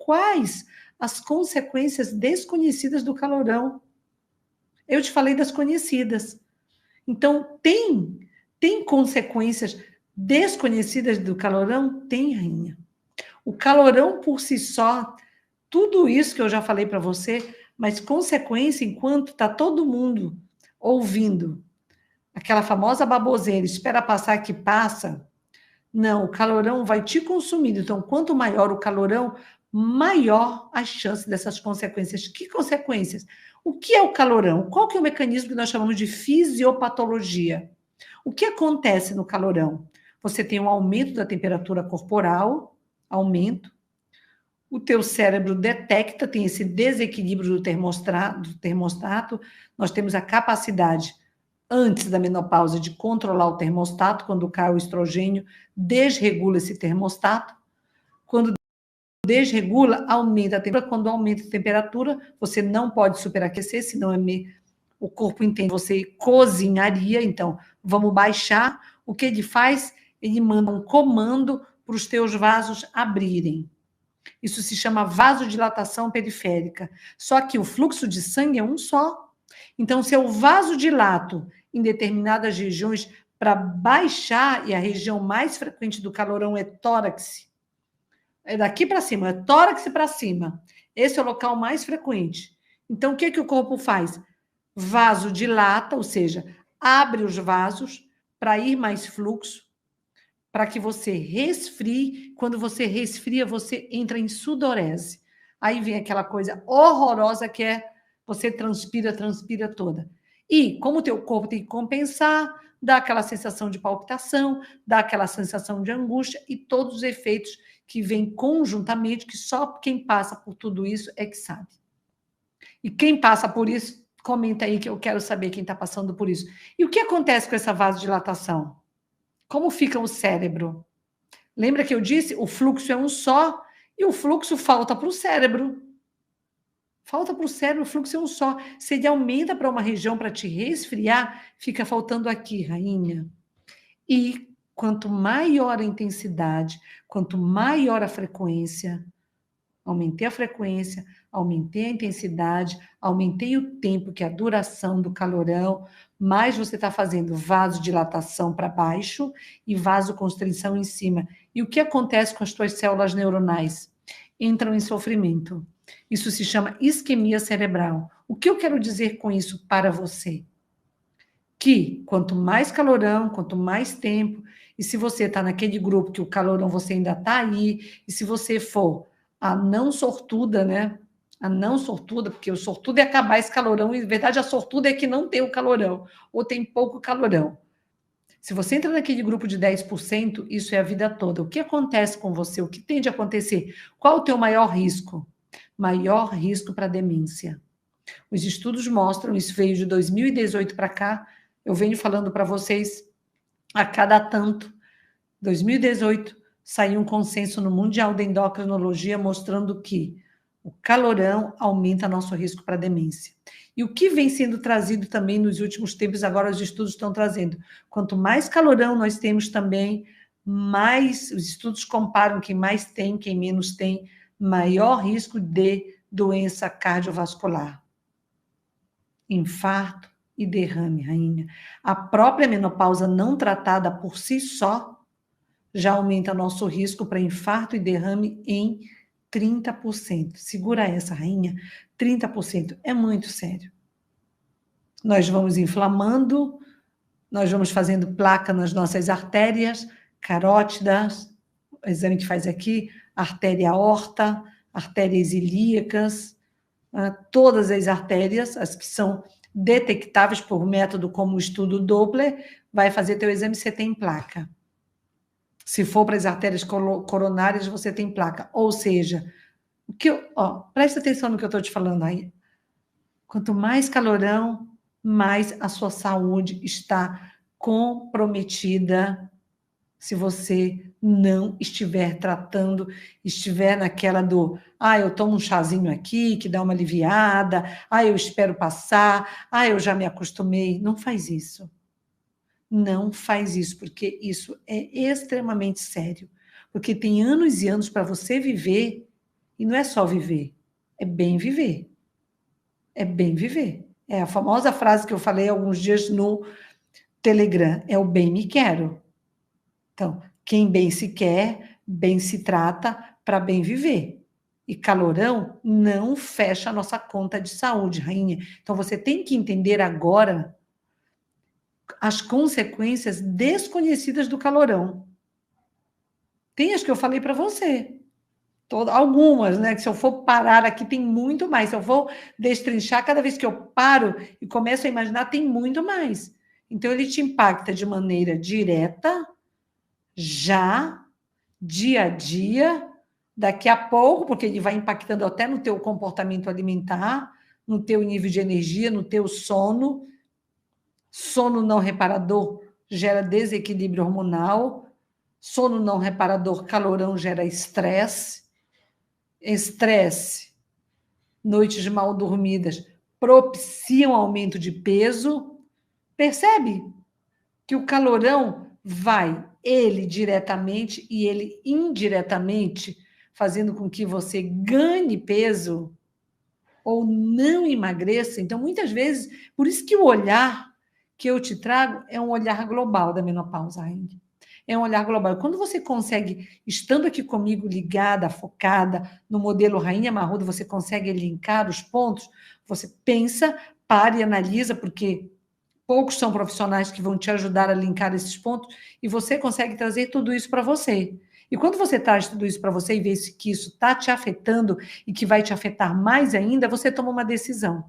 quais as consequências desconhecidas do calorão. Eu te falei das conhecidas. Então, tem consequências desconhecidas do calorão? Tem, rainha. O calorão por si só, tudo isso que eu já falei para você, mas consequência, enquanto está todo mundo ouvindo aquela famosa baboseira, espera passar que passa, não, o calorão vai te consumir. Então, quanto maior o calorão, maior a chance dessas consequências. Que consequências? O que é o calorão? Qual que é o mecanismo que nós chamamos de fisiopatologia? O que acontece no calorão? Você tem um aumento da temperatura corporal, aumento. O teu cérebro detecta, tem esse desequilíbrio do termostato. Nós temos a capacidade, antes da menopausa, de controlar o termostato. Quando cai o estrogênio, desregula esse termostato. Quando desregula, aumenta a temperatura. Quando aumenta a temperatura, você não pode superaquecer, senão o corpo entende, você cozinharia. Então, vamos baixar. O que ele faz? Ele manda um comando para os teus vasos abrirem. Isso se chama vasodilatação periférica. Só que o fluxo de sangue é um só. Então, se eu vasodilato em determinadas regiões para baixar, e a região mais frequente do calorão é tórax, é daqui para cima, é tórax para cima. Esse é o local mais frequente. Então, o que o corpo faz? Vasodilata, ou seja, abre os vasos para ir mais fluxo, para que você resfrie. Quando você resfria, você entra em sudorese. Aí vem aquela coisa horrorosa que é você transpira toda. E como o teu corpo tem que compensar, dá aquela sensação de palpitação, dá aquela sensação de angústia e todos os efeitos que vêm conjuntamente, que só quem passa por tudo isso é que sabe. E quem passa por isso, comenta aí que eu quero saber quem está passando por isso. E o que acontece com essa vasodilatação? Como fica o cérebro? Lembra que eu disse? O fluxo é um só e o fluxo falta para o cérebro. Falta para o cérebro, o fluxo é um só. Se ele aumenta para uma região para te resfriar, fica faltando aqui, rainha. E quanto maior a intensidade, quanto maior a frequência, aumentei a frequência, aumentei a intensidade, aumentei o tempo, que é a duração do calorão, mais você está fazendo vasodilatação para baixo e vasoconstrição em cima. E o que acontece com as tuas células neuronais? Entram em sofrimento. Isso se chama isquemia cerebral. O que eu quero dizer com isso para você? Que quanto mais calorão, quanto mais tempo, e se você está naquele grupo que o calorão você ainda está aí, e se você for a não sortuda, né? A não sortuda, porque o sortudo é acabar esse calorão, e na verdade a sortuda é que não tem o calorão, ou tem pouco calorão. Se você entra naquele grupo de 10%, isso é a vida toda. O que acontece com você? O que tende a acontecer? Qual o teu maior risco? Maior risco para demência. Os estudos mostram, isso veio de 2018 para cá, eu venho falando para vocês a cada tanto. 2018 saiu um consenso no Mundial de Endocrinologia mostrando que o calorão aumenta nosso risco para demência. E o que vem sendo trazido também nos últimos tempos, agora os estudos estão trazendo. Quanto mais calorão nós temos também, mais os estudos comparam quem mais tem, quem menos tem, maior risco de doença cardiovascular. Infarto e derrame, rainha. A própria menopausa não tratada por si só já aumenta nosso risco para infarto e derrame em 30%. Segura essa, rainha. 30% é muito sério. Nós vamos inflamando, nós vamos fazendo placa nas nossas artérias carótidas, o exame que faz aqui, artéria aorta, artérias ilíacas, todas as artérias, as que são detectáveis por método como o estudo Doppler, vai fazer teu exame, você tem placa. Se for para as artérias coronárias, você tem placa. Ou seja, presta atenção no que eu estou te falando aí. Quanto mais calorão, mais a sua saúde está comprometida se você não estiver tratando, estiver naquela eu tomo um chazinho aqui que dá uma aliviada, eu espero passar, eu já me acostumei. Não faz isso. Não faz isso, porque isso é extremamente sério. Porque tem anos e anos para você viver E não é só viver, é bem viver. É bem viver. É a famosa frase que eu falei alguns dias no Telegram, é o bem me quero. Então, quem bem se quer, bem se trata para bem viver. E calorão não fecha a nossa conta de saúde, rainha. Então, você tem que entender agora as consequências desconhecidas do calorão. Tem as que eu falei para você. Algumas, né? Que se eu for parar aqui, tem muito mais. Se eu vou destrinchar, cada vez que eu paro e começo a imaginar, tem muito mais. Então, ele te impacta de maneira direta, já, dia a dia, daqui a pouco, porque ele vai impactando até no teu comportamento alimentar, no teu nível de energia, no teu sono. Sono não reparador gera desequilíbrio hormonal. Sono não reparador, calorão gera estresse. Estresse, noites mal dormidas, propiciam aumento de peso. Percebe que o calorão vai, ele diretamente e ele indiretamente, fazendo com que você ganhe peso ou não emagreça. Então, muitas vezes, por isso que o olhar que eu te trago é um olhar global da menopausa, ainda. É um olhar global. Quando você consegue, estando aqui comigo, ligada, focada no modelo Rainha Marruda, você consegue linkar os pontos, você pensa, para e analisa, porque poucos são profissionais que vão te ajudar a linkar esses pontos, e você consegue trazer tudo isso para você. E quando você traz tudo isso para você e vê que isso está te afetando e que vai te afetar mais ainda, você toma uma decisão.